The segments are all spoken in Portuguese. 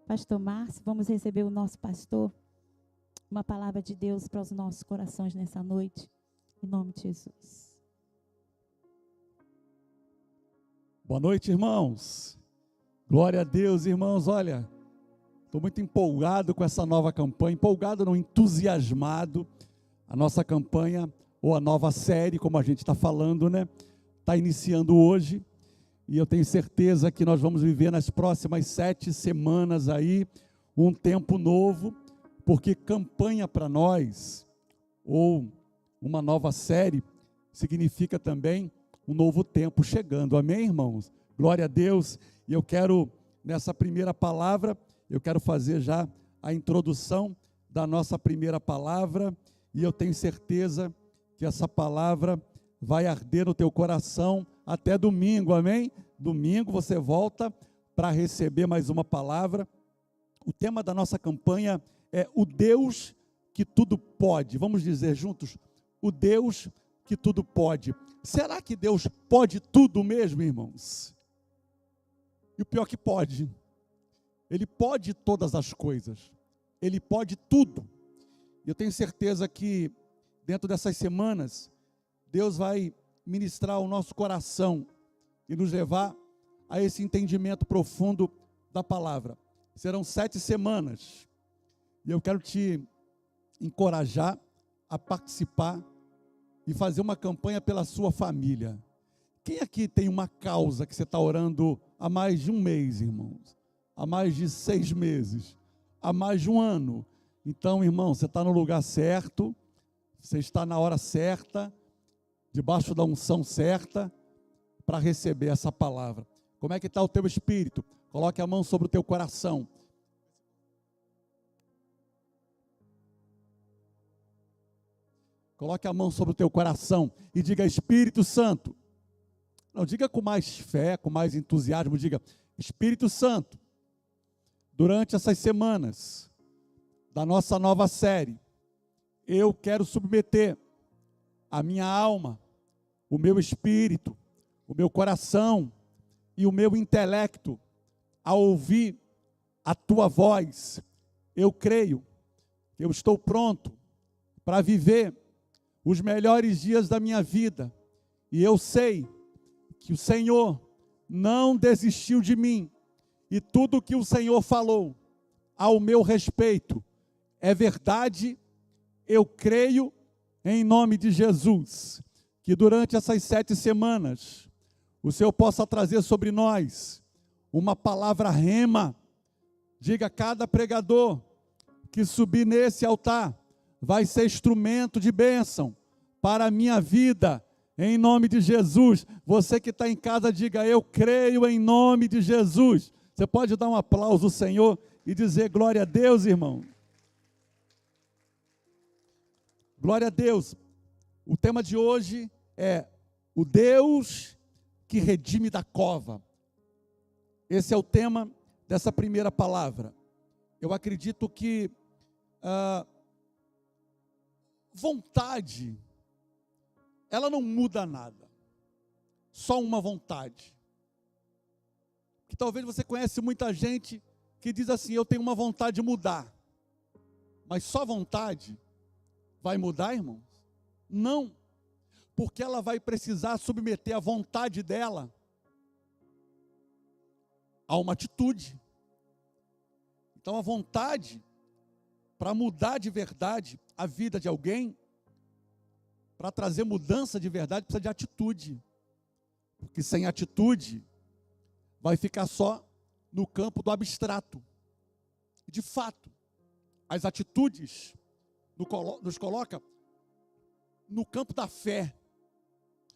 Pastor Márcio, vamos receber o nosso pastor, uma palavra de Deus para os nossos corações nessa noite, em nome de Jesus. Boa noite, irmãos. Glória a Deus, irmãos. Olha, estou muito empolgado com essa nova campanha, empolgado não, entusiasmado. A nossa campanha, ou a nova série, como a gente está falando, né? Está iniciando hoje, e eu tenho certeza que nós vamos viver nas próximas 7 semanas aí, um tempo novo, porque campanha para nós, ou uma nova série, significa também um novo tempo chegando, amém, irmãos? Glória a Deus. E eu quero, nessa primeira palavra, eu quero fazer já a introdução da nossa primeira palavra, e eu tenho certeza que essa palavra vai arder no teu coração até domingo, amém? Domingo você volta para receber mais uma palavra. O tema da nossa campanha é o Deus que tudo pode. Vamos dizer juntos, o Deus que tudo pode. Será que Deus pode tudo mesmo, irmãos? E o pior que pode. Ele pode todas as coisas. Ele pode tudo. Eu tenho certeza que dentro dessas semanas, Deus vai ministrar o nosso coração e nos levar a esse entendimento profundo da palavra. Serão 7 semanas. E eu quero te encorajar a participar e fazer uma campanha pela sua família. Quem aqui tem uma causa que você está orando há mais de um mês, irmãos? Há mais de 6 meses? Há mais de um ano? Então, irmão, você está no lugar certo, você está na hora certa, debaixo da unção certa, para receber essa palavra. Como é que está o teu espírito? Coloque a mão sobre o teu coração. Coloque a mão sobre o teu coração e diga: Espírito Santo. Não, diga com mais fé, com mais entusiasmo, diga: Espírito Santo, durante essas semanas da nossa nova série, eu quero submeter a minha alma, o meu espírito, o meu coração e o meu intelecto a ouvir a tua voz. Eu creio que eu estou pronto para viver os melhores dias da minha vida, e eu sei que o Senhor não desistiu de mim, e tudo que o Senhor falou ao meu respeito é verdade. Eu creio em nome de Jesus, que durante essas 7 semanas, o Senhor possa trazer sobre nós uma palavra rema. Diga: cada pregador que subir nesse altar vai ser instrumento de bênção para a minha vida, em nome de Jesus. Você que está em casa, diga: eu creio em nome de Jesus. Você pode dar um aplauso ao Senhor e dizer glória a Deus, irmão. Glória a Deus. O tema de hoje é o Deus que redime da cova. Esse é o tema dessa primeira palavra. Eu acredito que vontade, ela não muda nada. Só uma vontade. Que talvez você conhece muita gente que diz assim: eu tenho uma vontade de mudar. Mas só vontade vai mudar, irmãos? Não. Porque ela vai precisar submeter a vontade dela a uma atitude. Então a vontade, para mudar de verdade a vida de alguém, para trazer mudança de verdade, precisa de atitude. Porque sem atitude, vai ficar só no campo do abstrato. De fato, as atitudes nos coloca no campo da fé.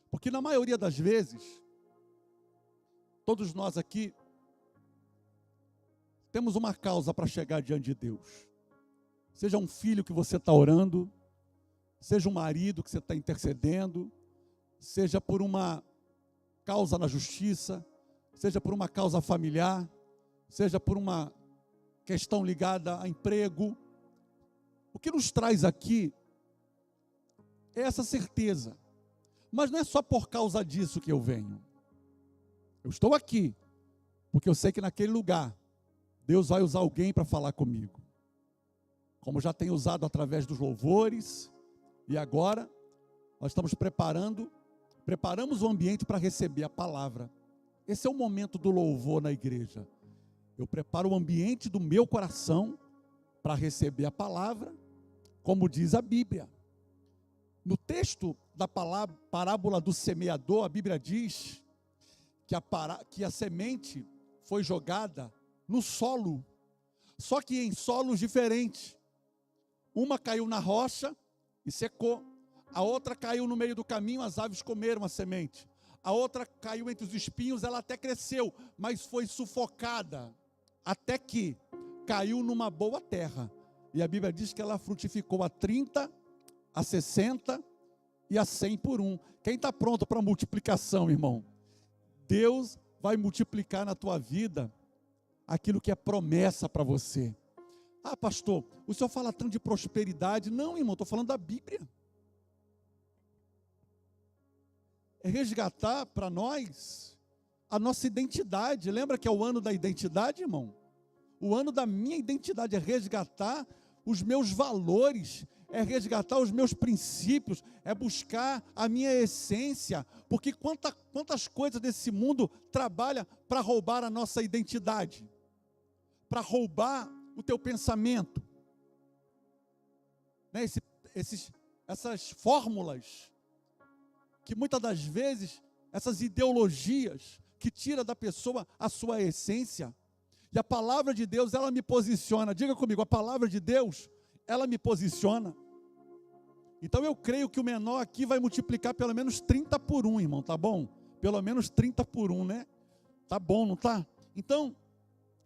Porque na maioria das vezes, todos nós aqui temos uma causa para chegar diante de Deus. Seja um filho que você está orando, seja um marido que você está intercedendo, seja por uma causa na justiça, seja por uma causa familiar, seja por uma questão ligada a emprego. O que nos traz aqui é essa certeza. Mas não é só por causa disso que eu venho. Eu estou aqui porque eu sei que naquele lugar Deus vai usar alguém para falar comigo. Como já tem usado através dos louvores, e agora nós estamos preparamos o ambiente para receber a palavra. Esse é o momento do louvor na igreja. Eu preparo o ambiente do meu coração para receber a palavra, como diz a Bíblia. No texto da parábola do semeador, a Bíblia diz que a semente foi jogada no solo, só que em solos diferentes. Uma caiu na rocha e secou, a outra caiu no meio do caminho, as aves comeram a semente. A outra caiu entre os espinhos, ela até cresceu, mas foi sufocada, até que caiu numa boa terra. E a Bíblia diz que ela frutificou a 30, a 60 e a 100 por um. Quem está pronto para multiplicação, irmão? Deus vai multiplicar na tua vida aquilo que é promessa para você. Ah, pastor, o senhor fala tanto de prosperidade. Não, irmão, estou falando da Bíblia. É resgatar para nós a nossa identidade. Lembra que é o ano da identidade, irmão? O ano da minha identidade é resgatar os meus valores, é resgatar os meus princípios, é buscar a minha essência, porque quantas coisas desse mundo trabalham para roubar a nossa identidade, para roubar o teu pensamento, né? Essas fórmulas, que muitas das vezes, essas ideologias, que tira da pessoa a sua essência. E a palavra de Deus, ela me posiciona. Diga comigo, a palavra de Deus, ela me posiciona. Então eu creio que o menor aqui vai multiplicar pelo menos 30 por 1, irmão, tá bom? Pelo menos 30 por 1, né? Tá bom, não tá? Então,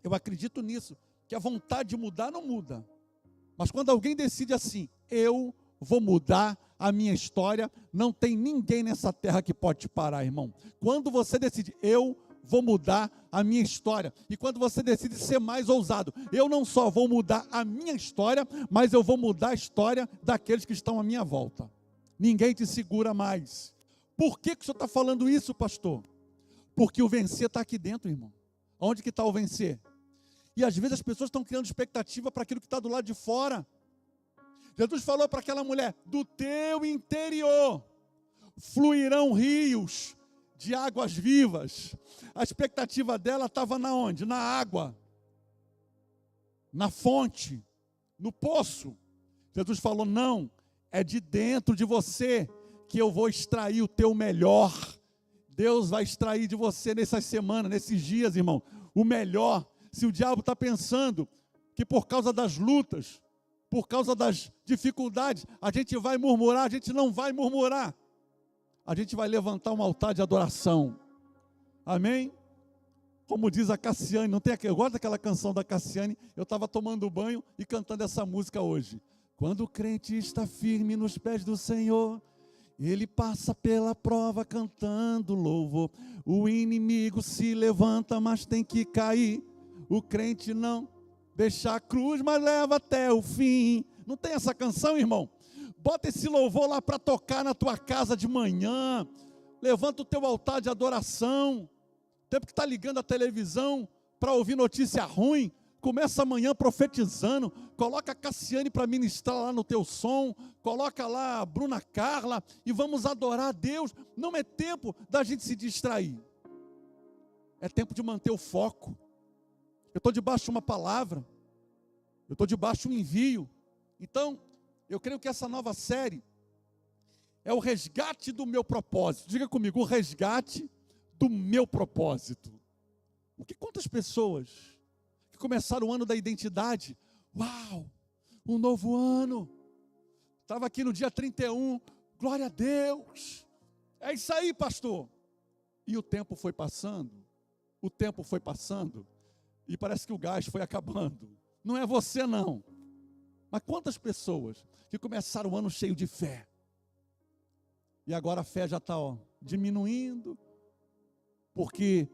eu acredito nisso, que a vontade de mudar não muda. Mas quando alguém decide assim, eu vou mudar a minha história, não tem ninguém nessa terra que pode te parar, irmão. Quando você decide, eu vou mudar a minha história, e quando você decide ser mais ousado, eu não só vou mudar a minha história, mas eu vou mudar a história daqueles que estão à minha volta. Ninguém te segura mais. Por que o senhor está falando isso, pastor? Porque o vencer está aqui dentro, irmão. Onde que está o vencer? E às vezes as pessoas estão criando expectativa para aquilo que está do lado de fora. Jesus falou para aquela mulher, do teu interior fluirão rios de águas vivas. A expectativa dela estava na onde? Na água, na fonte, no poço. Jesus falou, não, é de dentro de você que eu vou extrair o teu melhor. Deus vai extrair de você nessas semanas, nesses dias, irmão, o melhor. Se o diabo está pensando que por causa das lutas, por causa das dificuldades, a gente vai murmurar, a gente não vai murmurar. A gente vai levantar um altar de adoração. Amém? Como diz a Cassiane, não tem eu gosto daquela canção da Cassiane, eu estava tomando banho e cantando essa música hoje. Quando o crente está firme nos pés do Senhor, ele passa pela prova cantando louvor. O inimigo se levanta, mas tem que cair. O crente não deixa a cruz, mas leva até o fim. Não tem essa canção, irmão? Bota esse louvor lá para tocar na tua casa de manhã. Levanta o teu altar de adoração. Tempo que está ligando a televisão para ouvir notícia ruim, começa amanhã profetizando. Coloca a Cassiane para ministrar lá no teu som. Coloca lá a Bruna Carla e vamos adorar a Deus. Não é tempo da gente se distrair. É tempo de manter o foco. Eu estou debaixo de uma palavra. Eu estou debaixo de um envio. Então, eu creio que essa nova série é o resgate do meu propósito. Diga comigo, o resgate do meu propósito. Porque quantas pessoas que começaram o ano da identidade, uau, um novo ano, estava aqui no dia 31, glória a Deus, é isso aí, pastor. E o tempo foi passando, e parece que o gás foi acabando. Não é você não, mas quantas pessoas que começaram o ano cheio de fé, e agora a fé já está diminuindo, porque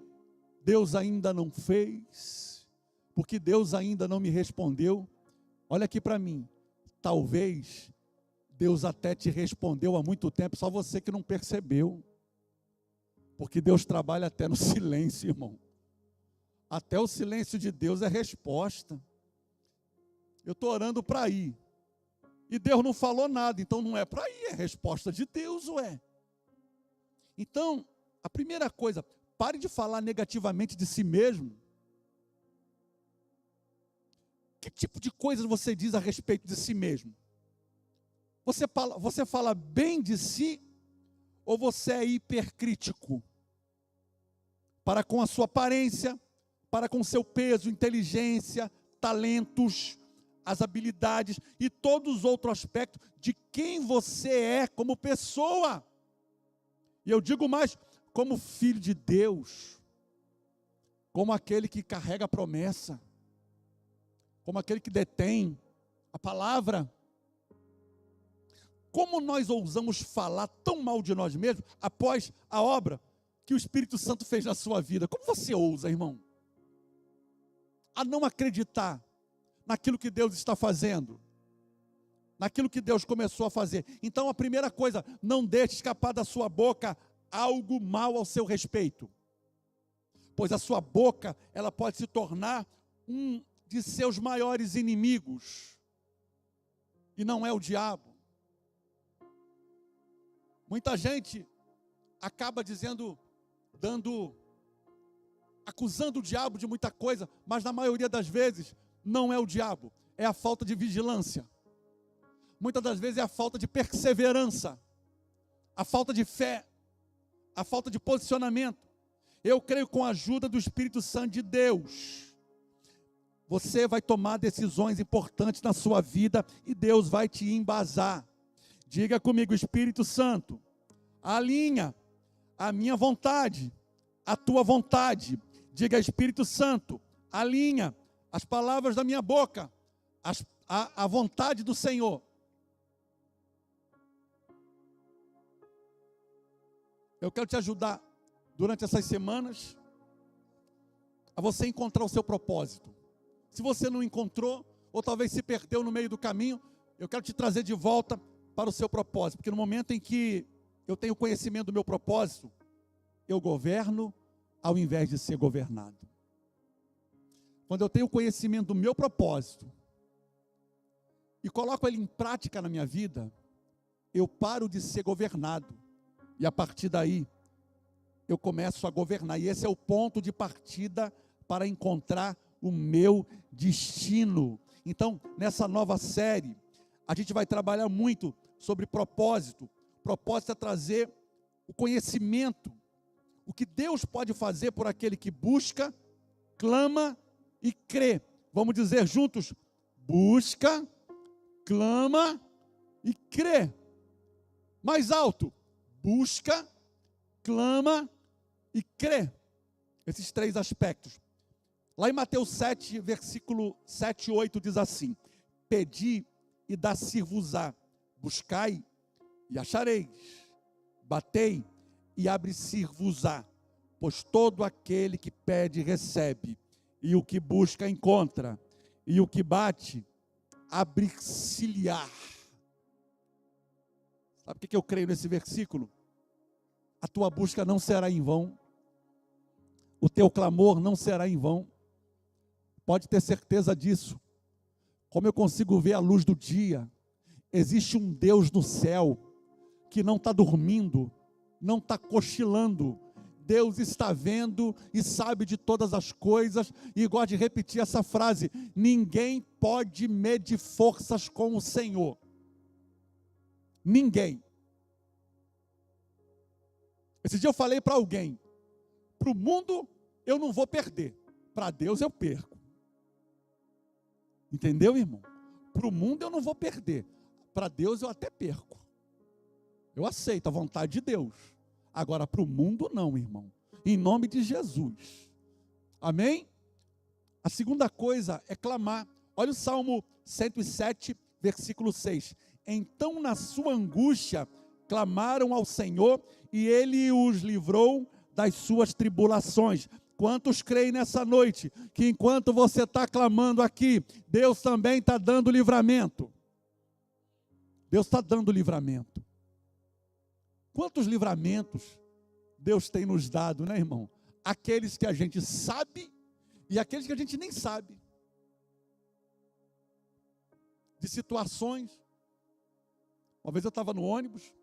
Deus ainda não fez, porque Deus ainda não me respondeu. Olha aqui para mim, talvez Deus até te respondeu há muito tempo, só você que não percebeu, porque Deus trabalha até no silêncio, irmão. Até o silêncio de Deus é resposta. Eu estou orando para ir. E Deus não falou nada, então não é para ir, é resposta de Deus, ué. Então, a primeira coisa, pare de falar negativamente de si mesmo. Que tipo de coisas você diz a respeito de si mesmo? Você fala bem de si ou você é hipercrítico? Para com a sua aparência, para com o seu peso, inteligência, talentos, as habilidades e todos os outros aspectos de quem você é como pessoa. E eu digo mais, como filho de Deus, como aquele que carrega a promessa, como aquele que detém a palavra. Como nós ousamos falar tão mal de nós mesmos após a obra que o Espírito Santo fez na sua vida? Como você ousa, irmão? A não acreditar naquilo que Deus está fazendo, naquilo que Deus começou a fazer. Então a primeira coisa, não deixe escapar da sua boca algo mal ao seu respeito, pois a sua boca, ela pode se tornar um de seus maiores inimigos, e não é o diabo. Muita gente acaba acusando o diabo de muita coisa, mas na maioria das vezes não é o diabo, é a falta de vigilância. Muitas das vezes é a falta de perseverança, a falta de fé, a falta de posicionamento. Eu creio com a ajuda do Espírito Santo de Deus, você vai tomar decisões importantes na sua vida e Deus vai te embasar. Diga comigo, Espírito Santo, alinha a minha vontade, a tua vontade. Diga, Espírito Santo, alinha as palavras da minha boca, a vontade do Senhor. Eu quero te ajudar durante essas semanas a você encontrar o seu propósito. Se você não encontrou, ou talvez se perdeu no meio do caminho, eu quero te trazer de volta para o seu propósito, porque no momento em que eu tenho conhecimento do meu propósito, eu governo ao invés de ser governado. Quando eu tenho conhecimento do meu propósito e coloco ele em prática na minha vida, eu paro de ser governado e a partir daí eu começo a governar, e esse é o ponto de partida para encontrar o meu destino. Então, nessa nova série, a gente vai trabalhar muito sobre propósito. Propósito é trazer o conhecimento, o que Deus pode fazer por aquele que busca, clama e crê. Vamos dizer juntos: busca, clama e crê. Mais alto: busca, clama e crê. Esses três aspectos. Lá em Mateus 7, versículo 7 e 8 diz assim: pedi e dá-se-vos-á, buscai e achareis, batei e abre-se-vos-á, pois todo aquele que pede recebe, e o que busca encontra, e o que bate abre-se-lhe-á. Sabe o que eu creio nesse versículo? A tua busca não será em vão, o teu clamor não será em vão. Pode ter certeza disso. Como eu consigo ver a luz do dia, existe um Deus no céu que não está dormindo, não está cochilando. Deus está vendo e sabe de todas as coisas, e gosta de repetir essa frase: ninguém pode medir forças com o Senhor. Ninguém. Esse dia eu falei para alguém: para o mundo eu não vou perder, para Deus eu perco. Entendeu, irmão? Para o mundo eu não vou perder, para Deus eu até perco. Eu aceito a vontade de Deus. Agora para o mundo não, irmão. Em nome de Jesus. Amém? A segunda coisa é clamar. Olha o Salmo 107, versículo 6. Então na sua angústia clamaram ao Senhor e Ele os livrou das suas tribulações. Quantos creem nessa noite que enquanto você está clamando aqui, Deus também está dando livramento? Deus está dando livramento. Quantos livramentos Deus tem nos dado, né, irmão? Aqueles que a gente sabe E aqueles que a gente nem sabe. De situações. Uma vez eu estava no ônibus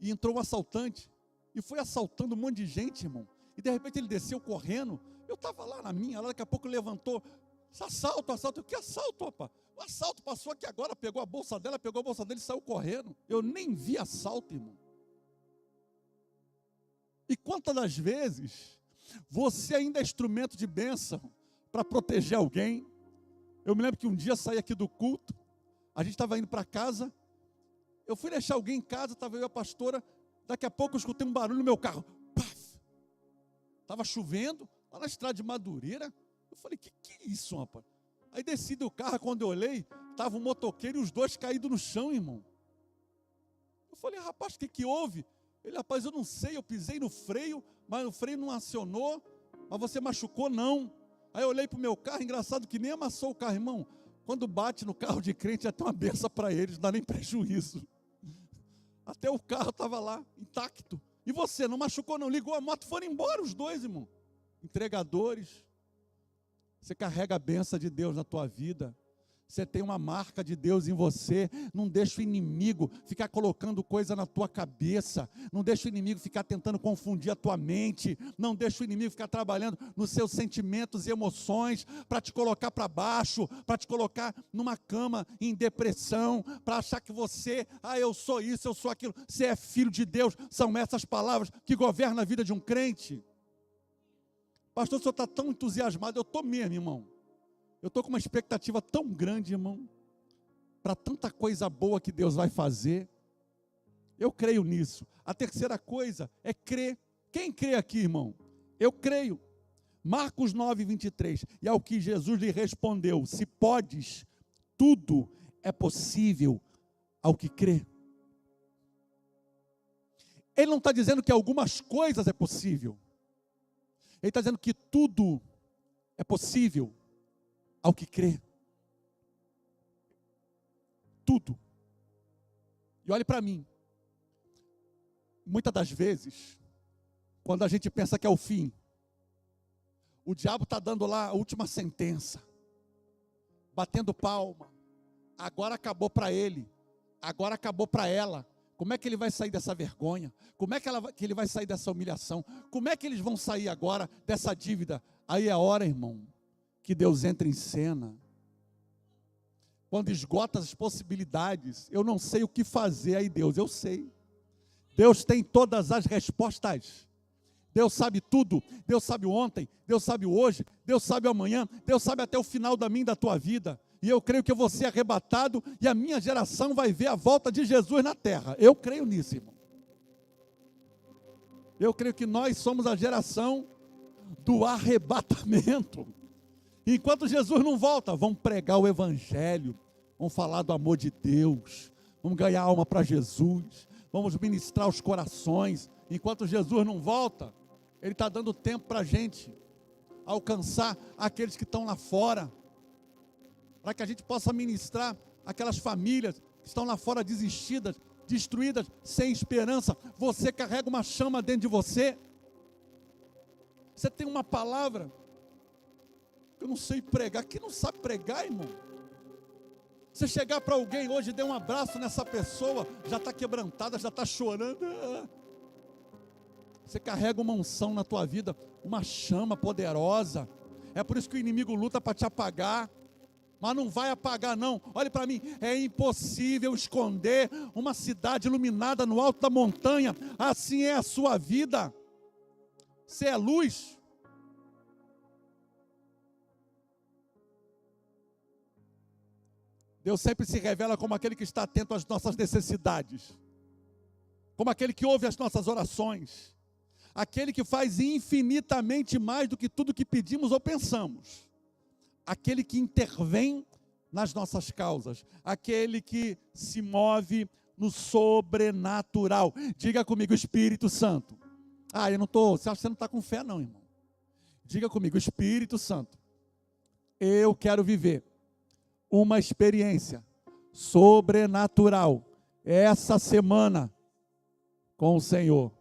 e entrou um assaltante e foi assaltando um monte de gente, irmão. E de repente ele desceu correndo. Eu estava lá na minha, lá daqui a pouco levantou. Assalto, assalto. Que assalto, rapaz? O assalto passou aqui agora, pegou a bolsa dela, pegou a bolsa dele e saiu correndo. Eu nem vi assalto, irmão. E quantas das vezes você ainda é instrumento de bênção para proteger alguém? Eu me lembro que um dia saí aqui do culto, a gente estava indo para casa, eu fui deixar alguém em casa, estava eu e a pastora, daqui a pouco eu escutei um barulho no meu carro. Estava chovendo, lá na estrada de Madureira. Eu falei, que é isso, rapaz? Aí desci do carro, quando eu olhei, estava um motoqueiro e os dois caídos no chão, irmão. Eu falei, rapaz, o que houve? Ele, rapaz, eu não sei, eu pisei no freio, mas o freio não acionou, mas você machucou, não. Aí eu olhei para o meu carro, engraçado que nem amassou o carro, irmão. Quando bate no carro de crente, é até uma benção para eles, não dá nem prejuízo. Até o carro estava lá, intacto. E você, não machucou não, ligou a moto, foram embora os dois, irmão. Entregadores. Você carrega a bênção de Deus na tua vida. Você tem uma marca de Deus em você. Não deixa o inimigo ficar colocando coisa na tua cabeça. Não deixa o inimigo ficar tentando confundir a tua mente. Não deixa o inimigo ficar trabalhando nos seus sentimentos e emoções para te colocar para baixo, para te colocar numa cama em depressão, para achar que você, eu sou isso, eu sou aquilo. Você é filho de Deus. São essas palavras que governam a vida de um crente. Pastor, o senhor está tão entusiasmado. Eu estou mesmo, irmão. Eu estou com uma expectativa tão grande, irmão, para tanta coisa boa que Deus vai fazer. Eu creio nisso. A terceira coisa é crer. Quem crê aqui, irmão? Eu creio. Marcos 9, 23. E ao que Jesus lhe respondeu: se podes, tudo é possível ao que crê. Ele não está dizendo que algumas coisas é possível. Ele está dizendo que tudo é possível ao que crê. Tudo. E olhe para mim. Muitas das vezes, quando a gente pensa que é o fim, o diabo está dando lá a última sentença, batendo palma. Agora acabou para ele, agora acabou para ela. Como é que ele vai sair dessa vergonha? Como é que ele vai sair dessa humilhação? Como é que eles vão sair agora dessa dívida? Aí é a hora, irmão, que Deus entra em cena. Quando esgota as possibilidades, eu não sei o que fazer. Aí Deus, eu sei. Deus tem todas as respostas. Deus sabe tudo. Deus sabe o ontem, Deus sabe o hoje, Deus sabe o amanhã, Deus sabe até o final da minha e da tua vida. E eu creio que eu vou ser arrebatado e a minha geração vai ver a volta de Jesus na terra. Eu creio nisso, irmão. Eu creio que nós somos a geração do arrebatamento. Enquanto Jesus não volta, vamos pregar o evangelho, vamos falar do amor de Deus, vamos ganhar alma para Jesus, vamos ministrar os corações. Enquanto Jesus não volta, Ele está dando tempo para a gente alcançar aqueles que estão lá fora, para que a gente possa ministrar aquelas famílias que estão lá fora desistidas, destruídas, sem esperança. Você carrega uma chama dentro de você. Você tem uma palavra. Eu não sei pregar. Quem não sabe pregar, irmão? Você chegar para alguém hoje e dar um abraço nessa pessoa, já está quebrantada, já está chorando. Você carrega uma unção na tua vida, uma chama poderosa. É por isso que o inimigo luta para te apagar. Mas não vai apagar não. Olhe para mim, é impossível esconder uma cidade iluminada no alto da montanha. Assim é a sua vida. Você é luz. Deus sempre se revela como aquele que está atento às nossas necessidades, como aquele que ouve as nossas orações, aquele que faz infinitamente mais do que tudo que pedimos ou pensamos, aquele que intervém nas nossas causas, aquele que se move no sobrenatural. Diga comigo, Espírito Santo. Eu não estou, você acha que você não está com fé não, irmão? Diga comigo, Espírito Santo, eu quero viver uma experiência sobrenatural essa semana com o Senhor.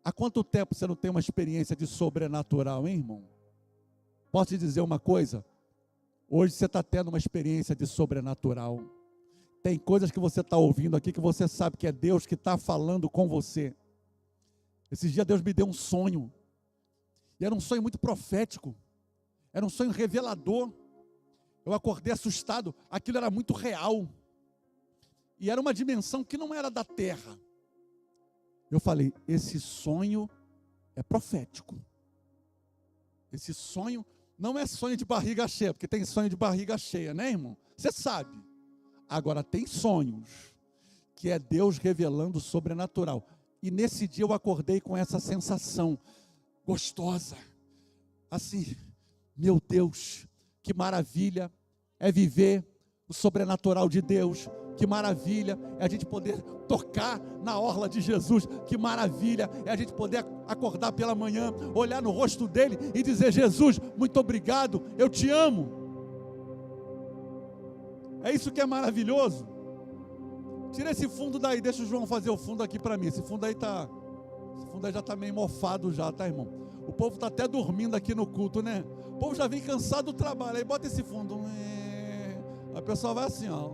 Há quanto tempo você não tem uma experiência de sobrenatural, hein, irmão? Posso te dizer uma coisa? Hoje você está tendo uma experiência de sobrenatural. Tem coisas que você está ouvindo aqui que você sabe que é Deus que está falando com você. Esses dias Deus me deu um sonho. E era um sonho muito profético. Era um sonho revelador. Eu acordei assustado. Aquilo era muito real. E era uma dimensão que não era da terra. Eu falei, esse sonho é profético. Esse sonho não é sonho de barriga cheia, porque tem sonho de barriga cheia, né, irmão? Você sabe. Agora tem sonhos que é Deus revelando o sobrenatural. E nesse dia eu acordei com essa sensação gostosa. Assim, meu Deus, que maravilha é viver o sobrenatural de Deus. Que maravilha é a gente poder tocar na orla de Jesus. Que maravilha é a gente poder acordar pela manhã, olhar no rosto dele e dizer: Jesus, muito obrigado, eu te amo. É isso que é maravilhoso. Tira esse fundo daí, deixa o João fazer o fundo aqui para mim. Esse fundo aí já está meio mofado já, tá, irmão? O povo está até dormindo aqui no culto, né? O povo já vem cansado do trabalho. Aí bota esse fundo. A pessoa vai assim, ó.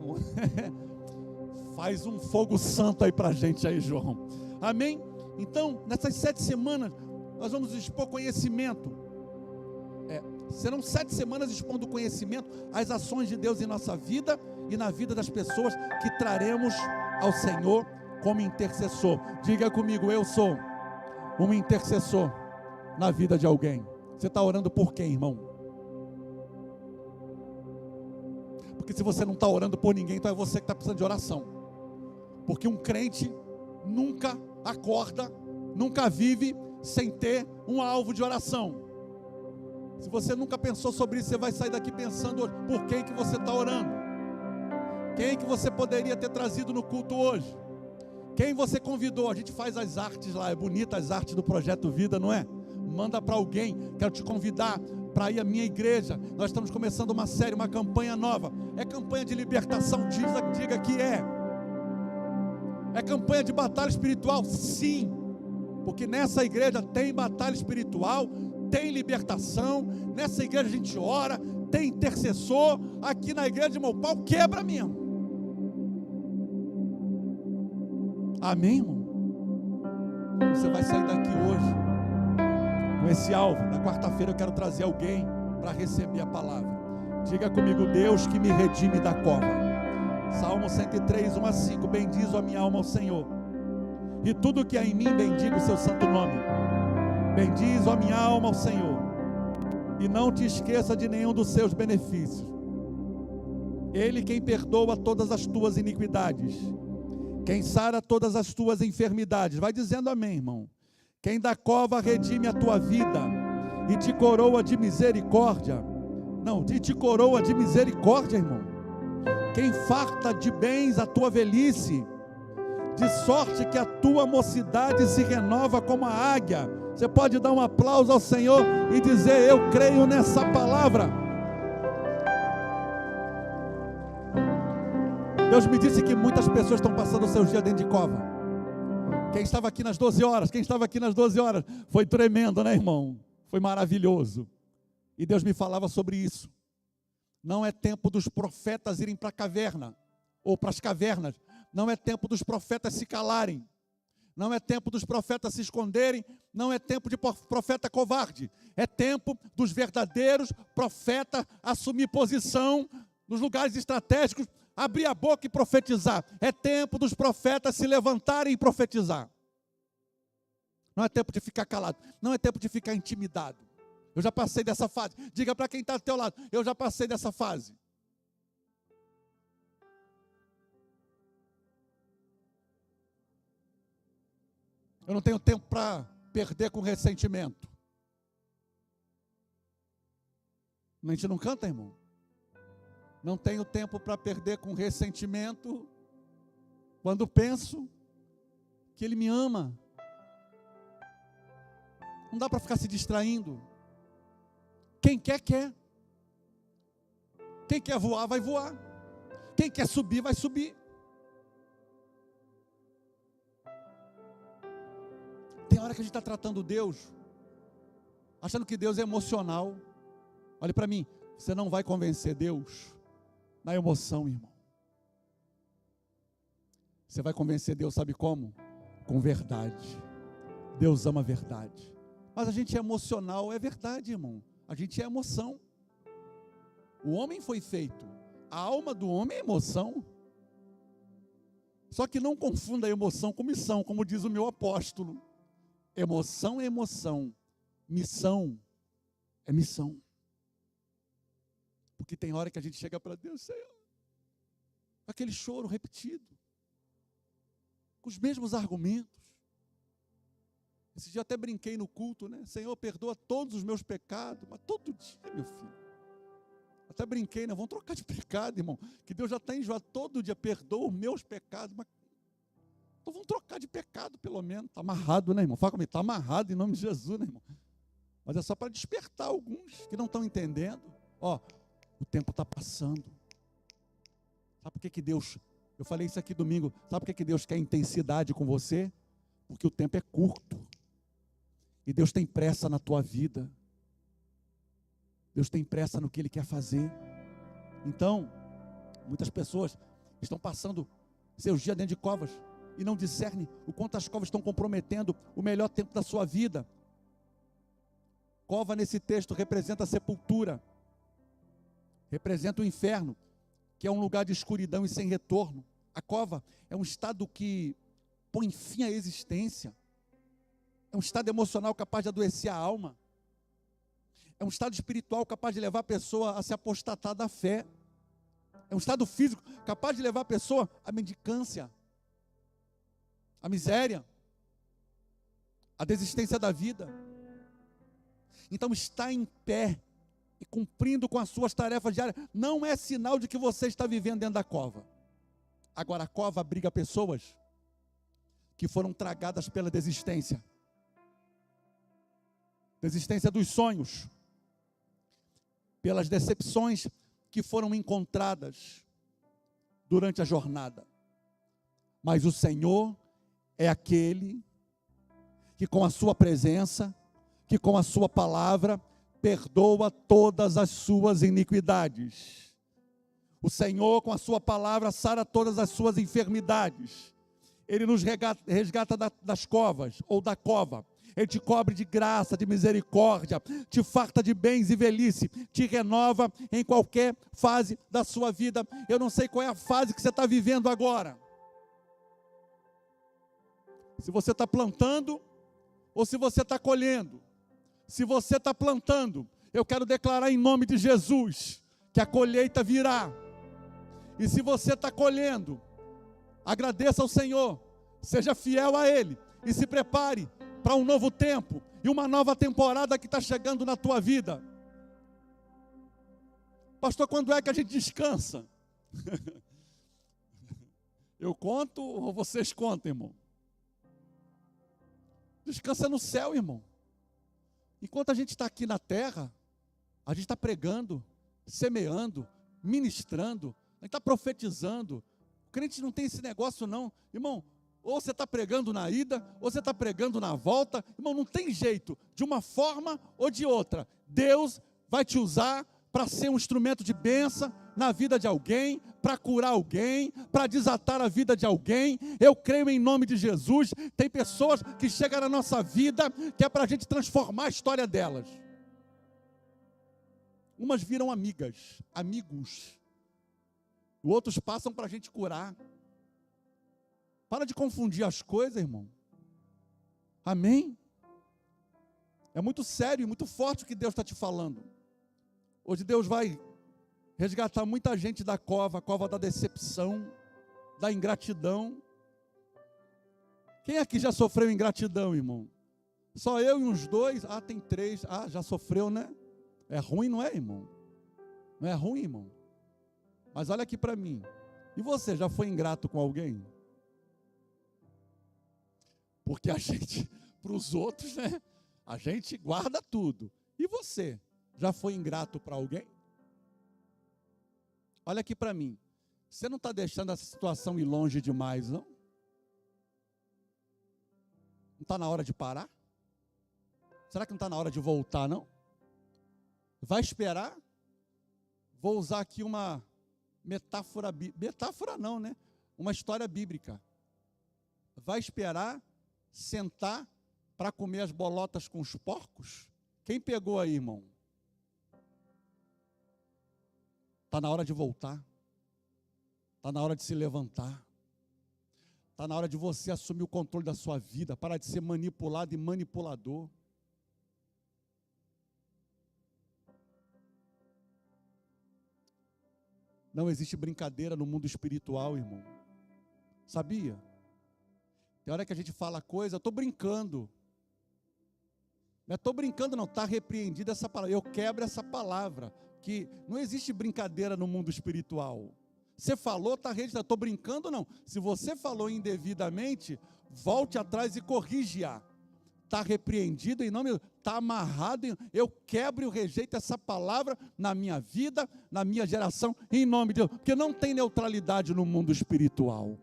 Faz um fogo santo aí pra gente aí, João. Amém? Então, nessas 7 semanas, nós vamos expor conhecimento. Serão 7 semanas expondo conhecimento, as ações de Deus em nossa vida e na vida das pessoas que traremos ao Senhor como intercessor. Diga comigo, eu sou um intercessor na vida de alguém. Você está orando por quem, irmão? Porque se você não está orando por ninguém, então é você que está precisando de oração. Porque um crente nunca acorda, nunca vive sem ter um alvo de oração. Se você nunca pensou sobre isso, você vai sair daqui pensando por quem que você está orando. Quem que você poderia ter trazido no culto hoje? Quem você convidou? A gente faz as artes lá, é bonita as artes do Projeto Vida, não é? Manda para alguém, quero te convidar para ir à minha igreja. Nós estamos começando uma série, uma campanha nova. É campanha de libertação, diga que é. É campanha de batalha espiritual? Sim, porque nessa igreja tem batalha espiritual, tem libertação, nessa igreja a gente ora, tem intercessor. Aqui na igreja de meu pau quebra mesmo. Amém, irmão? Você vai sair daqui hoje com esse alvo. Na quarta-feira eu quero trazer alguém para receber a palavra. Diga comigo, Deus que me redime da cova. Salmo 103, 1 a 5, bendizo a minha alma ao Senhor, e tudo que há em mim bendiga o seu santo nome. Bendizo a minha alma ao Senhor, e não te esqueça de nenhum dos seus benefícios. Ele quem perdoa todas as tuas iniquidades, quem sara todas as tuas enfermidades. Vai dizendo amém, irmão. Quem da cova redime a tua vida, e te coroa de misericórdia. Não, e te coroa de misericórdia, irmão. Quem farta de bens a tua velhice, de sorte que a tua mocidade se renova como a águia. Você pode dar um aplauso ao Senhor e dizer: eu creio nessa palavra. Deus me disse que muitas pessoas estão passando os seus dias dentro de cova. Quem estava aqui nas 12 horas? Quem estava aqui nas 12 horas? Foi tremendo, né, irmão? Foi maravilhoso. E Deus me falava sobre isso. Não é tempo dos profetas irem para a caverna, ou para as cavernas. Não é tempo dos profetas se calarem. Não é tempo dos profetas se esconderem. Não é tempo de profeta covarde. É tempo dos verdadeiros profetas assumir posição nos lugares estratégicos, abrir a boca e profetizar. É tempo dos profetas se levantarem e profetizar. Não é tempo de ficar calado. Não é tempo de ficar intimidado. Eu já passei dessa fase. Diga para quem está ao teu lado: eu já passei dessa fase. Eu não tenho tempo para perder com ressentimento. A gente não canta, irmão? Não tenho tempo para perder com ressentimento quando penso que Ele me ama. Não dá para ficar se distraindo. Quem quer, quer. Quem quer voar, vai voar. Quem quer subir, vai subir. Tem hora hora que a gente está tratando Deus, achando que Deus é emocional, olhe para mim, você não vai convencer Deus na emoção, irmão. Você vai convencer Deus, sabe como? Com verdade. Deus ama a verdade. Mas a gente é emocional, é verdade, irmão. A gente é emoção. O homem foi feito, a alma do homem é emoção. Só que não confunda emoção com missão, como diz o meu apóstolo. Emoção é emoção, missão é missão. Porque tem hora que a gente chega para Deus, Senhor, aquele choro repetido, com os mesmos argumentos. Esse dia até brinquei no culto, né? Senhor, perdoa todos os meus pecados, mas todo dia, meu filho. Até brinquei, né? Vamos trocar de pecado, irmão. Que Deus já está enjoado todo dia, perdoa os meus pecados, mas então vamos trocar de pecado pelo menos. Está amarrado, né, irmão? Fala comigo, está amarrado em nome de Jesus, né, irmão? Mas é só para despertar alguns que não estão entendendo. Ó, o tempo está passando. Sabe por que Deus, eu falei isso aqui domingo, sabe por que Deus quer intensidade com você? Porque o tempo é curto. E Deus tem pressa na tua vida. Deus tem pressa no que Ele quer fazer. Então, muitas pessoas estão passando seus dias dentro de covas e não discernem o quanto as covas estão comprometendo o melhor tempo da sua vida. Cova nesse texto representa a sepultura, representa o inferno, que é um lugar de escuridão e sem retorno. A cova é um estado que põe fim à existência. É um estado emocional capaz de adoecer a alma. É um estado espiritual capaz de levar a pessoa a se apostatar da fé. É um estado físico capaz de levar a pessoa à mendicância, à miséria, à desistência da vida. Então, estar em pé e cumprindo com as suas tarefas diárias não é sinal de que você está vivendo dentro da cova. Agora, a cova abriga pessoas que foram tragadas pela desistência. Desistência dos sonhos, pelas decepções que foram encontradas durante a jornada. Mas o Senhor é aquele que com a sua presença, que com a sua palavra, perdoa todas as suas iniquidades. O Senhor com a sua palavra sara todas as suas enfermidades. Ele nos resgata das covas ou da cova. Ele te cobre de graça, de misericórdia, te farta de bens e velhice, te renova em qualquer fase da sua vida. Eu não sei qual é a fase que você está vivendo agora. Se você está plantando ou se você está colhendo. Se você está plantando, eu quero declarar em nome de Jesus que a colheita virá. E se você está colhendo, agradeça ao Senhor, seja fiel a Ele e se prepare para um novo tempo e uma nova temporada que está chegando na tua vida. Pastor, quando é que a gente descansa? Eu conto ou vocês contam, irmão? Descansa no céu, irmão. Enquanto a gente está aqui na terra, a gente está pregando, semeando, ministrando, a gente está profetizando. O crente não tem esse negócio não, irmão. Ou você está pregando na ida, ou você está pregando na volta. Irmão, não tem jeito, de uma forma ou de outra. Deus vai te usar para ser um instrumento de bênção na vida de alguém, para curar alguém, para desatar a vida de alguém. Eu creio em nome de Jesus. Tem pessoas que chegam na nossa vida, que é para a gente transformar a história delas. Umas viram amigas, amigos. Outros passam para a gente curar. Para de confundir as coisas, irmão. Amém? É muito sério e muito forte o que Deus está te falando. Hoje Deus vai resgatar muita gente da cova, a cova da decepção, da ingratidão. Quem aqui já sofreu ingratidão, irmão? Só eu e uns dois? Ah, tem três. Ah, já sofreu, né? É ruim, não é, irmão? Não é ruim, irmão? Mas olha aqui para mim. E você, já foi ingrato com alguém? Porque a gente, para os outros, né? A gente guarda tudo. E você, já foi ingrato para alguém? Olha aqui para mim. Você não está deixando essa situação ir longe demais, não? Não está na hora de parar? Será que não está na hora de voltar, não? Vai esperar? Vou usar aqui uma metáfora não, né? Uma história bíblica. Vai esperar sentar para comer as bolotas com os porcos? Quem pegou aí, irmão? Está na hora de voltar. Está na hora de se levantar. Está na hora de você assumir o controle da sua vida, parar de ser manipulado e manipulador. Não existe brincadeira no mundo espiritual, irmão. Sabia? Tem hora que a gente fala coisa, eu estou brincando. Não estou brincando não, está repreendida essa palavra. Eu quebro essa palavra, que não existe brincadeira no mundo espiritual. Você falou, está registrado, estou brincando não. Se você falou indevidamente, volte atrás e corrija. Está repreendido em nome, está amarrado, eu quebro e eu rejeito essa palavra na minha vida, na minha geração, em nome de Deus, porque não tem neutralidade no mundo espiritual.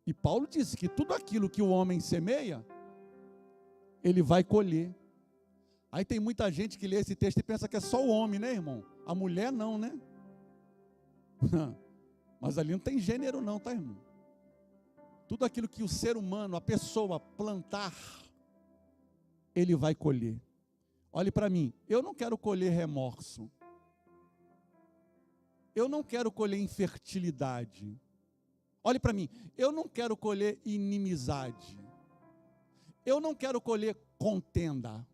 E Paulo disse que tudo aquilo que o homem semeia, ele vai colher. Aí tem muita gente que lê esse texto e pensa que é só o homem, né, irmão? A mulher não, né? Mas ali não tem gênero não, tá, irmão? Tudo aquilo que o ser humano, a pessoa plantar, ele vai colher. Olhe para mim, eu não quero colher remorso. Eu não quero colher infertilidade. Olhe para mim, eu não quero colher inimizade. Eu não quero colher contenda.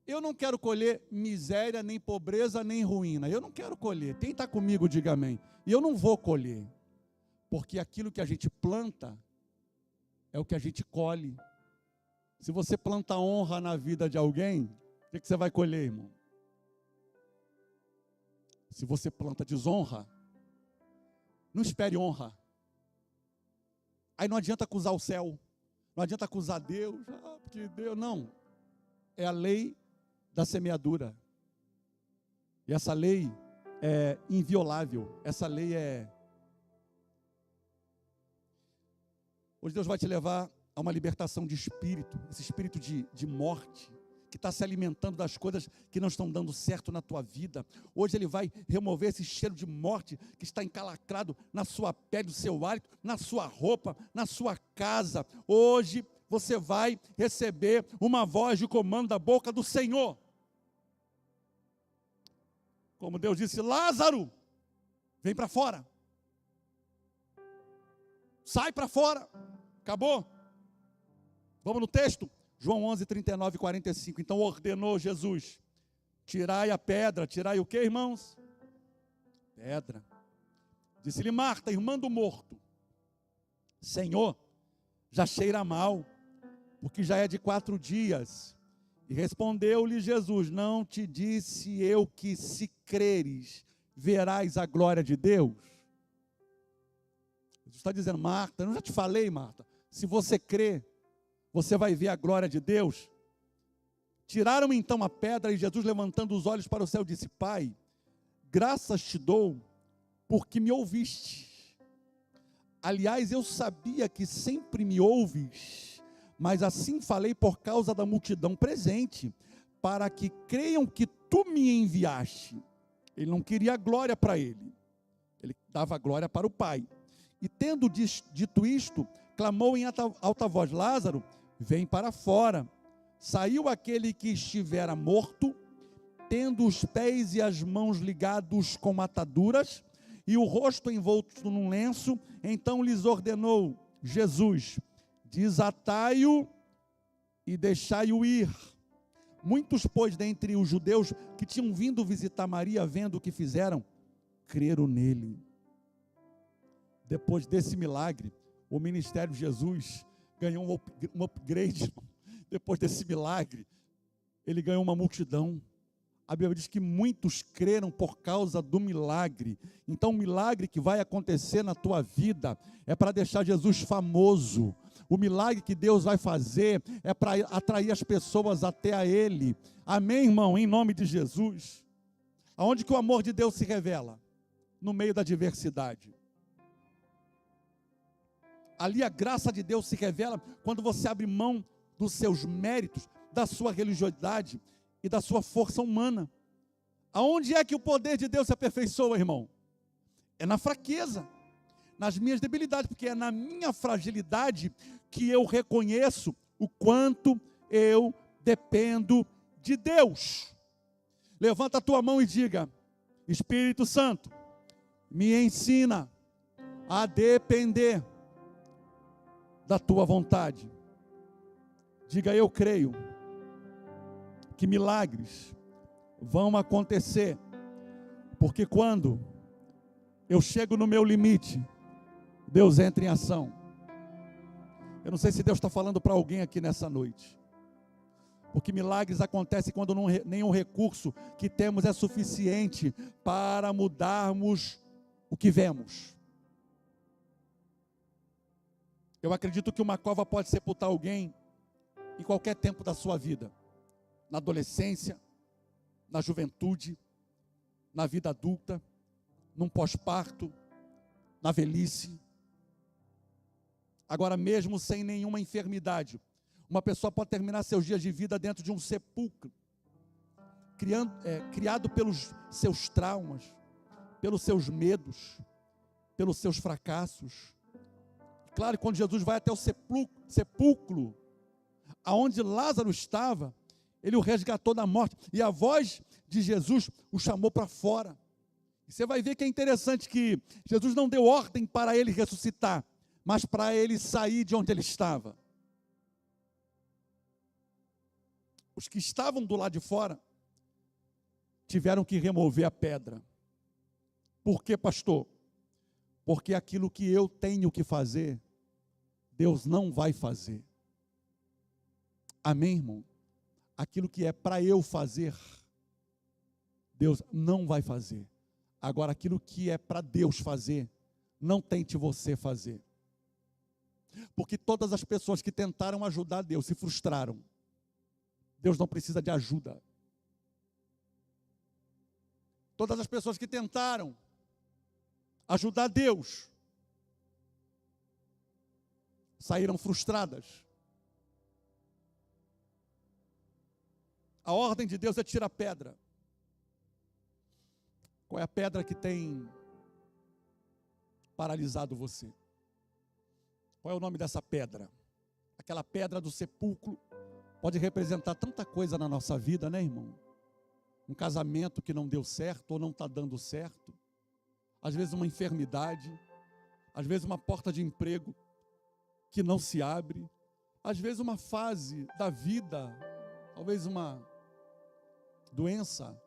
Eu não quero colher miséria, nem pobreza, nem ruína. Eu não quero colher. Quem está comigo, diga amém. E eu não vou colher. Porque aquilo que a gente planta é o que a gente colhe. Se você planta honra na vida de alguém, o que você vai colher, irmão? Se você planta desonra, não espere honra. Aí não adianta acusar o céu, não adianta acusar Deus, porque Deus, não. É a lei da semeadura. E essa lei é inviolável, essa lei é... Hoje Deus vai te levar a uma libertação de espírito, esse espírito de morte, que está se alimentando das coisas que não estão dando certo na tua vida. Hoje Ele vai remover esse cheiro de morte que está encalacrado na sua pele, no seu hálito, na sua roupa, na sua casa. Hoje você vai receber uma voz de comando da boca do Senhor. Como Deus disse, Lázaro, vem para fora. Sai para fora. Acabou. Vamos no texto. João 11, 39 e 45. Então ordenou Jesus: tirai a pedra. Tirai o que, irmãos? Pedra. Disse-lhe Marta, irmã do morto: Senhor, já cheira mal, porque já é de 4 dias. E respondeu-lhe Jesus: não te disse eu que se creres, verás a glória de Deus? Jesus está dizendo, Marta, eu não já te falei, Marta, se você crer, você vai ver a glória de Deus. Tiraram então a pedra, e Jesus, levantando os olhos para o céu, disse: Pai, graças te dou, porque me ouviste. Aliás, eu sabia que sempre me ouves, mas assim falei por causa da multidão presente, para que creiam que tu me enviaste. Ele não queria glória para ele, ele dava glória para o Pai. E tendo dito isto, clamou em alta voz: Lázaro, vem para fora. Saiu aquele que estivera morto, tendo os pés e as mãos ligados com ataduras, e o rosto envolto num lenço. Então lhes ordenou Jesus: desatai-o e deixai-o ir. Muitos, pois, dentre os judeus que tinham vindo visitar Maria, vendo o que fizeram, creram nele. Depois desse milagre, o ministério de Jesus ganhou um upgrade. Depois desse milagre, ele ganhou uma multidão. A Bíblia diz que muitos creram por causa do milagre. Então o milagre que vai acontecer na tua vida é para deixar Jesus famoso. O milagre que Deus vai fazer é para atrair as pessoas até a Ele. Amém, irmão? Em nome de Jesus. Aonde que o amor de Deus se revela? No meio da diversidade. Ali a graça de Deus se revela quando você abre mão dos seus méritos, da sua religiosidade e da sua força humana. Aonde é que o poder de Deus se aperfeiçoa, irmão? É na fraqueza, nas minhas debilidades, porque é na minha fragilidade que eu reconheço o quanto eu dependo de Deus. Levanta a tua mão e diga: Espírito Santo, me ensina a depender da tua vontade. Diga: eu creio que milagres vão acontecer, porque quando eu chego no meu limite, Deus entra em ação. Eu não sei se Deus está falando para alguém aqui nessa noite, porque milagres acontecem quando nenhum recurso que temos é suficiente para mudarmos o que vemos. Eu acredito que uma cova pode sepultar alguém em qualquer tempo da sua vida, na adolescência, na juventude, na vida adulta, num pós-parto, na velhice. Agora, mesmo sem nenhuma enfermidade, uma pessoa pode terminar seus dias de vida dentro de um sepulcro, criado pelos seus traumas, pelos seus medos, pelos seus fracassos. Claro, quando Jesus vai até o sepulcro, aonde Lázaro estava, ele o resgatou da morte, e a voz de Jesus o chamou para fora. E você vai ver que é interessante que Jesus não deu ordem para ele ressuscitar, mas para ele sair de onde ele estava. Os que estavam do lado de fora tiveram que remover a pedra. Por quê, pastor? Porque aquilo que eu tenho que fazer, Deus não vai fazer. Amém, irmão? Aquilo que é para eu fazer, Deus não vai fazer. Agora, aquilo que é para Deus fazer, não tente você fazer. Porque todas as pessoas que tentaram ajudar Deus se frustraram. Deus não precisa de ajuda. Todas as pessoas que tentaram ajudar Deus saíram frustradas. A ordem de Deus é tirar a pedra. Qual é a pedra que tem paralisado você? Qual é o nome dessa pedra? Aquela pedra do sepulcro pode representar tanta coisa na nossa vida, né, irmão? Um casamento que não deu certo ou não está dando certo. Às vezes uma enfermidade. Às vezes uma porta de emprego que não se abre. Às vezes uma fase da vida, talvez uma doença,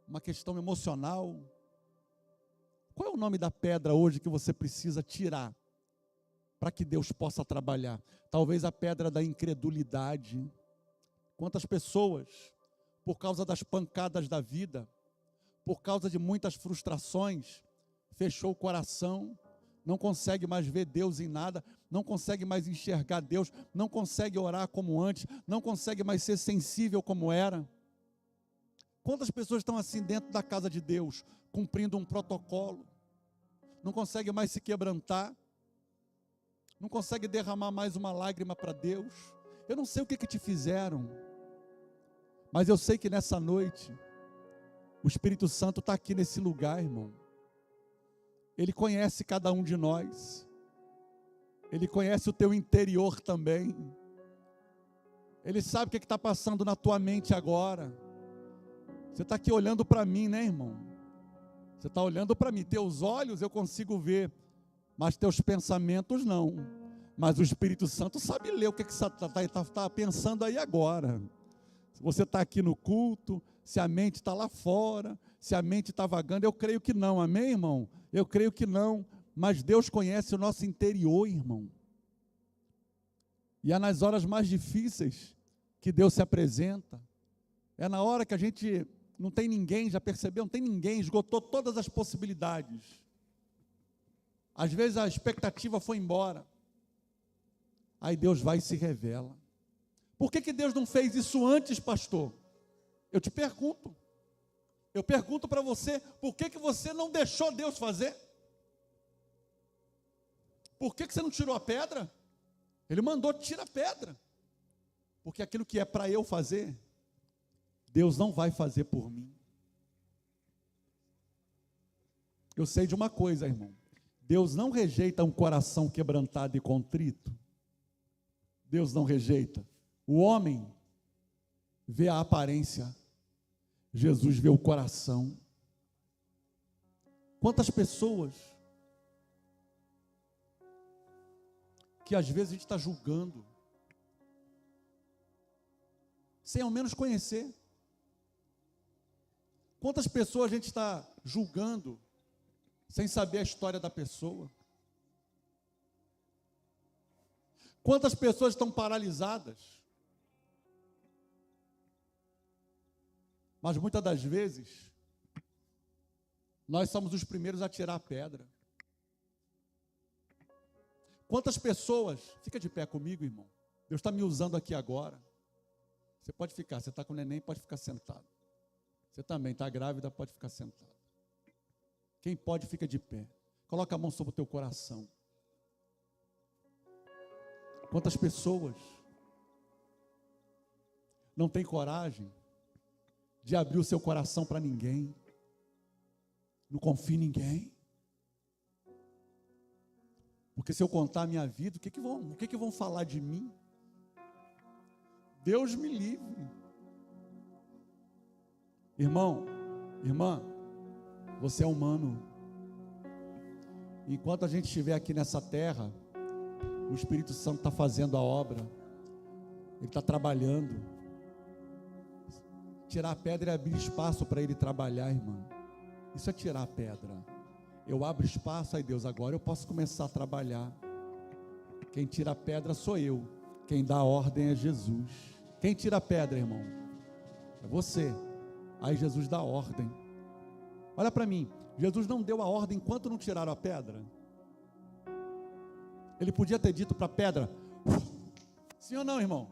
uma questão emocional. Qual é o nome da pedra hoje que você precisa tirar para que Deus possa trabalhar? Talvez a pedra da incredulidade. Quantas pessoas, por causa das pancadas da vida, por causa de muitas frustrações, fechou o coração, não consegue mais ver Deus em nada, não consegue mais enxergar Deus, não consegue orar como antes, não consegue mais ser sensível como era. Quantas pessoas estão assim dentro da casa de Deus, cumprindo um protocolo, não consegue mais se quebrantar, não consegue derramar mais uma lágrima para Deus? Eu não sei o que te fizeram, mas eu sei que nessa noite, o Espírito Santo está aqui nesse lugar, irmão. Ele conhece cada um de nós, Ele conhece o teu interior também, Ele sabe o que está passando na tua mente agora. Você está aqui olhando para mim, né, irmão? Você está olhando para mim, teus olhos eu consigo ver, mas teus pensamentos não. Mas o Espírito Santo sabe ler o que você está pensando aí agora. Se você está aqui no culto, se a mente está lá fora, se a mente está vagando, eu creio que não, amém, irmão? Eu creio que não, mas Deus conhece o nosso interior, irmão. E é nas horas mais difíceis que Deus se apresenta. É na hora que a gente não tem ninguém, já percebeu? Não tem ninguém, esgotou todas as possibilidades. Às vezes a expectativa foi embora. Aí Deus vai e se revela. Por que Deus não fez isso antes, pastor? Eu te pergunto. Eu pergunto para você, por que você não deixou Deus fazer? Por que você não tirou a pedra? Ele mandou, tira a pedra. Porque aquilo que é para eu fazer, Deus não vai fazer por mim. Eu sei de uma coisa, irmão. Deus não rejeita um coração quebrantado e contrito. Deus não rejeita. O homem vê a aparência, Jesus vê o coração. Quantas pessoas que às vezes a gente está julgando, sem ao menos conhecer. Quantas pessoas a gente está julgando, sem saber a história da pessoa. Quantas pessoas estão paralisadas. Mas muitas das vezes, nós somos os primeiros a tirar a pedra. Quantas pessoas, fica de pé comigo, irmão. Deus está me usando aqui agora. Você pode ficar, você está com o neném, pode ficar sentado. Você também está grávida, pode ficar sentado. Quem pode, fica de pé. Coloca a mão sobre o teu coração. Quantas pessoas não têm coragem de abrir o seu coração para ninguém, não confia em ninguém? Porque se eu contar a minha vida, o que vão falar de mim? Deus me livre. Irmão, irmã, você é humano. Enquanto a gente estiver aqui nessa terra, o Espírito Santo está fazendo a obra. Ele está trabalhando. Tirar a pedra é abrir espaço para ele trabalhar, irmão. Isso é tirar a pedra. Eu abro espaço, aí Deus, agora eu posso começar a trabalhar. Quem tira a pedra sou eu. Quem dá a ordem é Jesus. Quem tira a pedra, irmão? É você. Aí Jesus dá a ordem. Olha para mim, Jesus não deu a ordem enquanto não tiraram a pedra. Ele podia ter dito para a pedra, sim ou não, irmão?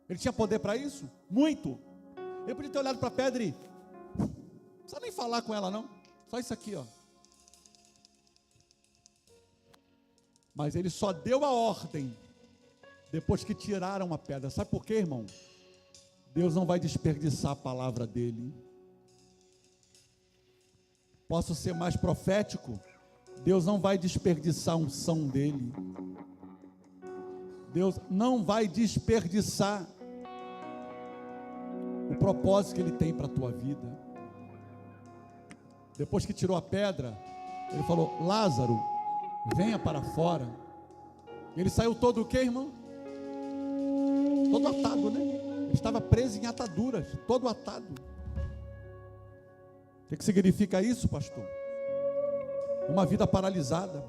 Ele tinha poder para isso? Muito. Ele podia ter olhado para a pedra e não precisa nem falar com ela não, só isso aqui, ó. Mas ele só deu a ordem depois que tiraram a pedra. Sabe por quê, irmão? Deus não vai desperdiçar a palavra dele. Posso ser mais profético? Deus não vai desperdiçar a unção dele. Deus não vai desperdiçar o propósito que ele tem para a tua vida. Depois que tirou a pedra, ele falou, Lázaro, venha para fora. Ele saiu todo o quê, irmão? Todo atado, né? Ele estava preso em ataduras, todo atado. O que significa isso, pastor? Uma vida paralisada.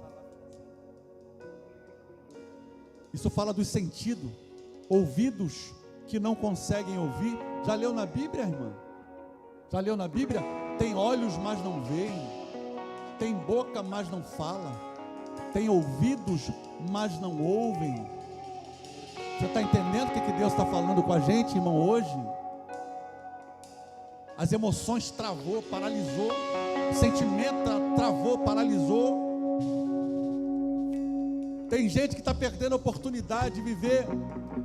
Isso fala dos sentidos, ouvidos que não conseguem ouvir. Já leu na Bíblia, irmã? Já leu na Bíblia? Tem olhos, mas não veem. Tem boca, mas não fala. Tem ouvidos, mas não ouvem. Você está entendendo o que Deus está falando com a gente, irmão, hoje? As emoções travou, paralisou. O sentimento travou, paralisou. Tem gente que está perdendo a oportunidade de viver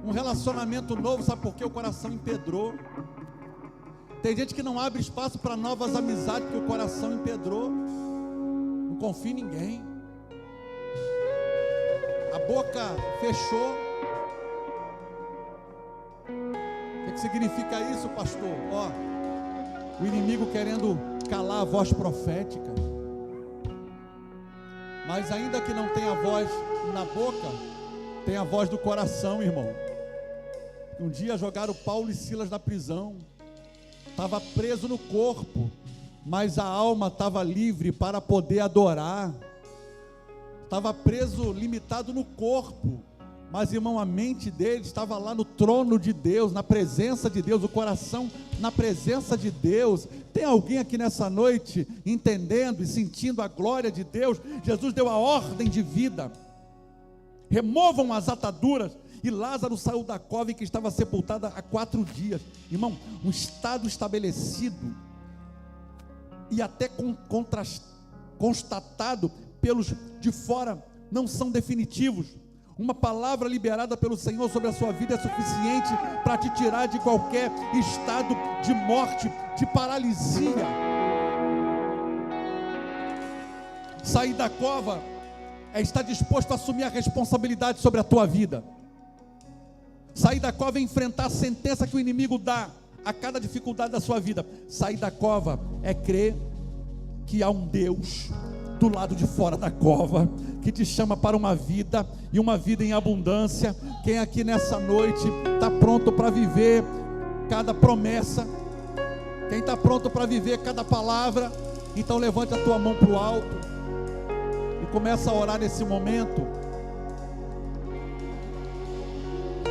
um relacionamento novo, sabe por quê? O coração empedrou. Tem gente que não abre espaço para novas amizades, porque o coração empedrou. Não confia em ninguém. A boca fechou. O que significa isso, pastor? Ó, o inimigo querendo calar a voz profética. Mas ainda que não tenha voz na boca, tem a voz do coração, irmão. Um dia jogaram Paulo e Silas na prisão. Estava preso no corpo, mas a alma estava livre para poder adorar. Estava preso, limitado no corpo, mas, irmão, a mente dele estava lá no trono de Deus, na presença de Deus, o coração na presença de Deus. Tem alguém aqui nessa noite entendendo e sentindo a glória de Deus? Jesus deu a ordem de vida. Removam as ataduras. E Lázaro saiu da cova em que estava sepultada há 4 dias. Irmão, um estado estabelecido e até constatado pelos de fora não são definitivos. Uma palavra liberada pelo Senhor sobre a sua vida é suficiente para te tirar de qualquer estado de morte, de paralisia. Sair da cova é estar disposto a assumir a responsabilidade sobre a tua vida. Sair da cova é enfrentar a sentença que o inimigo dá a cada dificuldade da sua vida. Sair da cova é crer que há um Deus do lado de fora da cova, que te chama para uma vida, e uma vida em abundância. Quem aqui nessa noite está pronto para viver cada promessa? Quem está pronto para viver cada palavra? Então levante a tua mão para o alto e começa a orar nesse momento.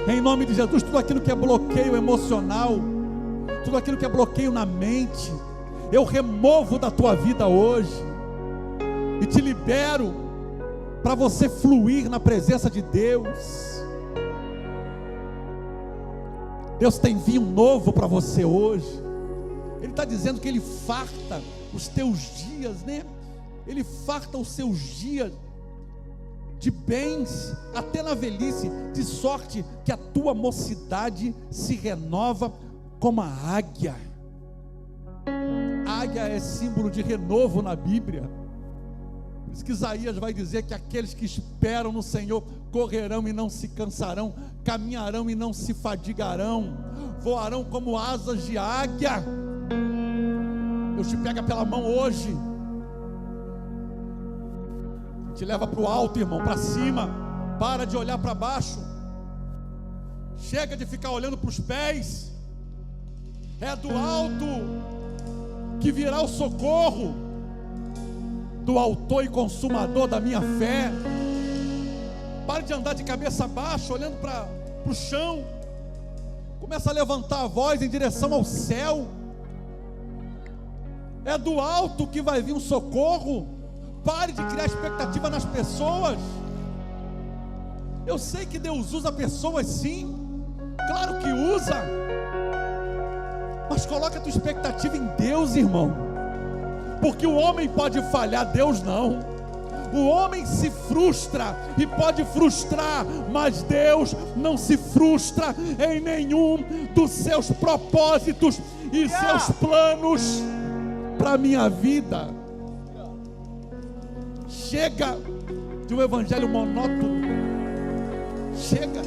Em nome de Jesus, tudo aquilo que é bloqueio emocional, tudo aquilo que é bloqueio na mente, eu removo da tua vida hoje e te libero para você fluir na presença de Deus. Deus tem vinho novo para você hoje. Ele está dizendo que Ele farta os teus dias, né? Ele farta os seus dias de bens até na velhice, de sorte que a tua mocidade se renova como a águia. A águia é símbolo de renovo na Bíblia. Por isso que Isaías vai dizer que aqueles que esperam no Senhor correrão e não se cansarão, caminharão e não se fadigarão, voarão como asas de águia. Deus te pega pela mão hoje, te leva para o alto, irmão, para cima. Para de olhar para baixo, chega de ficar olhando para os pés. É do alto que virá o socorro, do autor e consumador da minha fé. Pare de andar de cabeça baixa, olhando para o chão. Começa a levantar a voz em direção ao céu. É do alto que vai vir um socorro. Pare de criar expectativa nas pessoas. Eu sei que Deus usa pessoas, sim, claro que usa, mas coloca a tua expectativa em Deus, irmão, porque o homem pode falhar, Deus não. O homem se frustra e pode frustrar, mas Deus não se frustra em nenhum dos seus propósitos e seus planos para a minha vida. Chega de um evangelho monótono. Chega.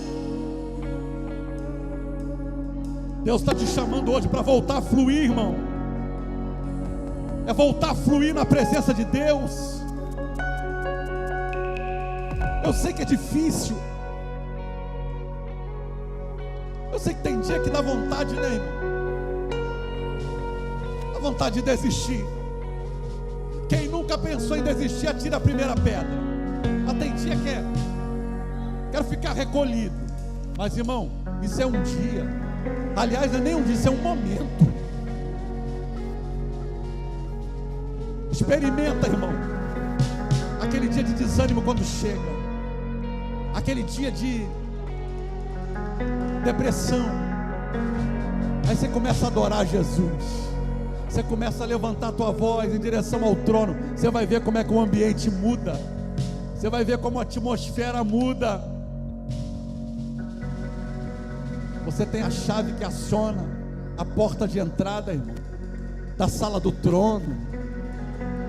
Deus está te chamando hoje para voltar a fluir, irmão. É voltar a fluir na presença de Deus. Eu sei que é difícil. Eu sei que tem dia que dá vontade, né, irmão? Dá vontade de desistir. Quem nunca pensou em desistir, atira a primeira pedra. Mas tem dia que quero ficar recolhido. Mas, irmão, isso é um dia. Aliás, não é nem um dia, isso é um momento. Experimenta, irmão, aquele dia de desânimo quando chega, aquele dia de depressão. Aí você começa a adorar Jesus. Você começa a levantar a tua voz em direção ao trono. Você vai ver como é que o ambiente muda. Você vai ver como a atmosfera muda. Você tem a chave que aciona a porta de entrada, irmão, da sala do trono.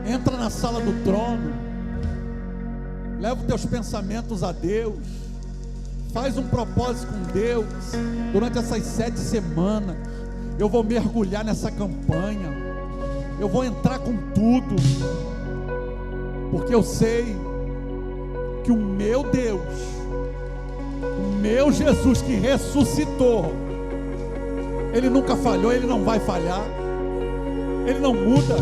Entra na sala do trono. Leva os teus pensamentos a Deus. Faz um propósito com Deus. Durante essas 7 semanas eu vou mergulhar nessa campanha. Eu vou entrar com tudo, porque eu sei que o meu Deus, o meu Jesus que ressuscitou, Ele nunca falhou, Ele não vai falhar. Ele não muda.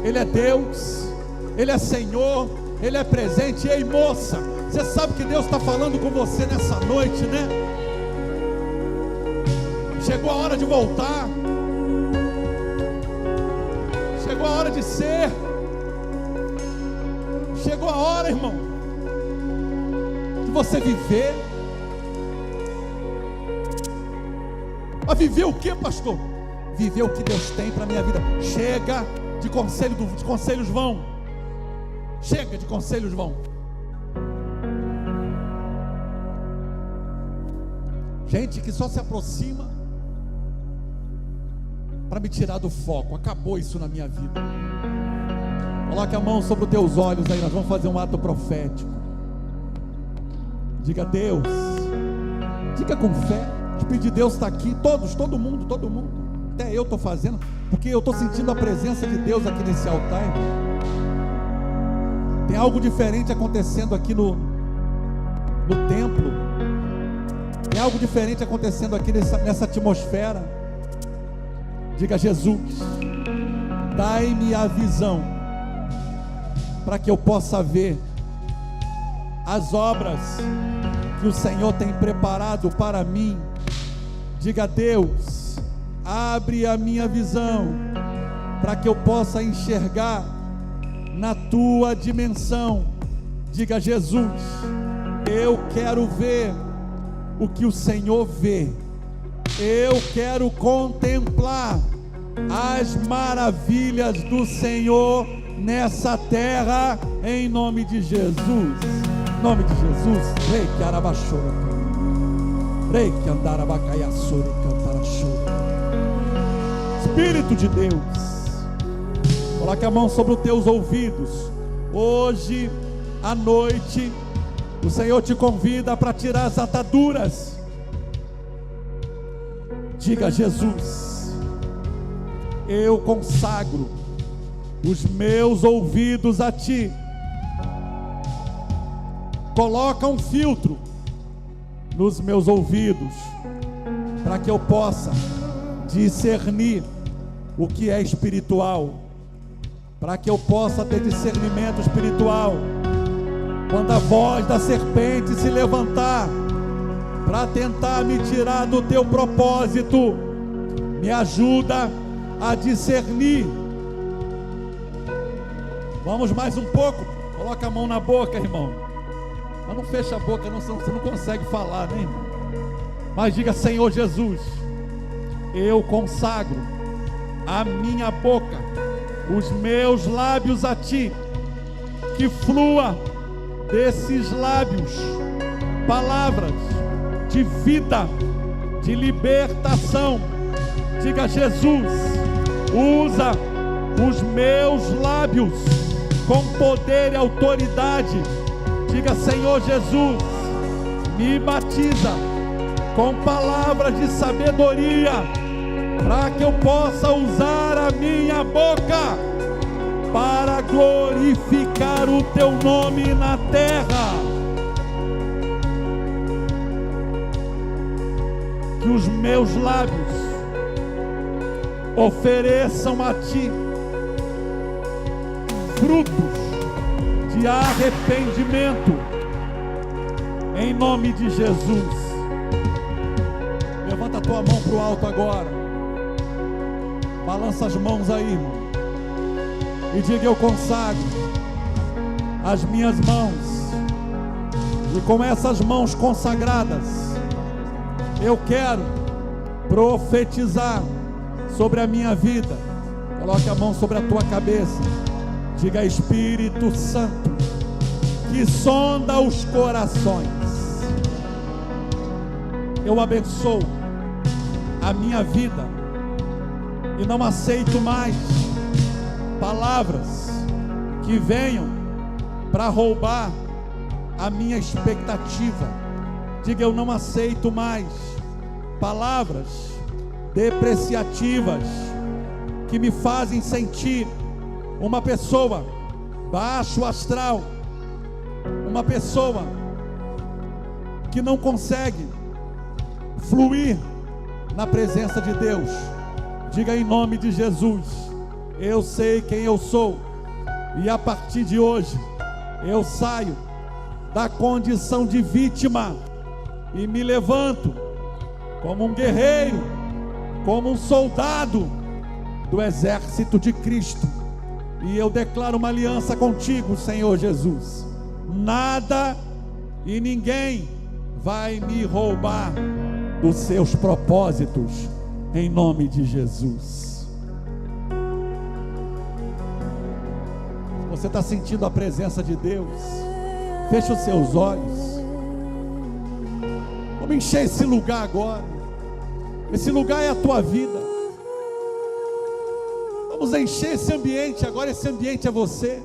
Ele é Deus, Ele é Senhor, Ele é presente. Ei, moça, você sabe que Deus está falando com você nessa noite, né? Chegou a hora de voltar. Chegou a hora de ser. Chegou a hora, irmão, de você viver. Mas viver o que, pastor? Viver o que Deus tem para a minha vida. Chega de conselhos vão. Chega de conselhos vão. Gente que só se aproxima para me tirar do foco. Acabou isso na minha vida. Coloque a mão sobre os teus olhos aí, nós vamos fazer um ato profético. Diga: Deus, diga com fé. O Espírito de Deus está aqui, todo mundo, até eu estou fazendo, porque eu estou sentindo a presença de Deus aqui nesse altar, irmão. Tem algo diferente acontecendo aqui no templo, tem algo diferente acontecendo aqui nessa atmosfera. Diga: Jesus, dai-me a visão, para que eu possa ver as obras que o Senhor tem preparado para mim. Diga: Deus, abre a minha visão, para que eu possa enxergar na tua dimensão. Diga: Jesus, eu quero ver o que o Senhor vê, eu quero contemplar as maravilhas do Senhor nessa terra, em nome de Jesus. Em nome de Jesus. Rei que arabachora, rei que andarabacaiaçore, cantarachore. Espírito de Deus, coloque a mão sobre os teus ouvidos. Hoje à noite o Senhor te convida para tirar as ataduras. Diga: Jesus, eu consagro os meus ouvidos a ti. Coloca um filtro nos meus ouvidos, para que eu possa discernir o que é espiritual, para que eu possa ter discernimento espiritual. Quando a voz da serpente se levantar para tentar me tirar do teu propósito, me ajuda a discernir. Vamos mais um pouco. Coloca a mão na boca, irmão. Mas não fecha a boca, não, senão você não consegue falar, né, irmão? Mas diga: Senhor Jesus, eu consagro a minha boca, os meus lábios a ti. Que flua desses lábios palavras de vida, de libertação. Diga: Jesus, usa os meus lábios com poder e autoridade. Diga: Senhor Jesus, me batiza com palavras de sabedoria, para que eu possa usar a minha boca para glorificar o teu nome na terra. Que os meus lábios ofereçam a ti frutos de arrependimento, em nome de Jesus. Levanta a tua mão para o alto agora, balança as mãos aí, irmão, e diga: eu consagro as minhas mãos, e com essas mãos consagradas eu quero profetizar sobre a minha vida. Coloque a mão sobre a tua cabeça. Diga: Espírito Santo, que sonda os corações, eu abençoo a minha vida e não aceito mais palavras que venham para roubar a minha expectativa. Diga: eu não aceito mais palavras depreciativas que me fazem sentir uma pessoa baixo astral, uma pessoa que não consegue fluir na presença de Deus. Diga: em nome de Jesus, eu sei quem eu sou, e a partir de hoje eu saio da condição de vítima e me levanto como um guerreiro, como um soldado do exército de Cristo. E eu declaro uma aliança contigo, Senhor Jesus. Nada e ninguém vai me roubar dos seus propósitos, em nome de Jesus. Você está sentindo a presença de Deus? Feche os seus olhos. Vamos encher esse lugar agora. Esse lugar é a tua vida. Vamos encher esse ambiente agora. Esse ambiente é você.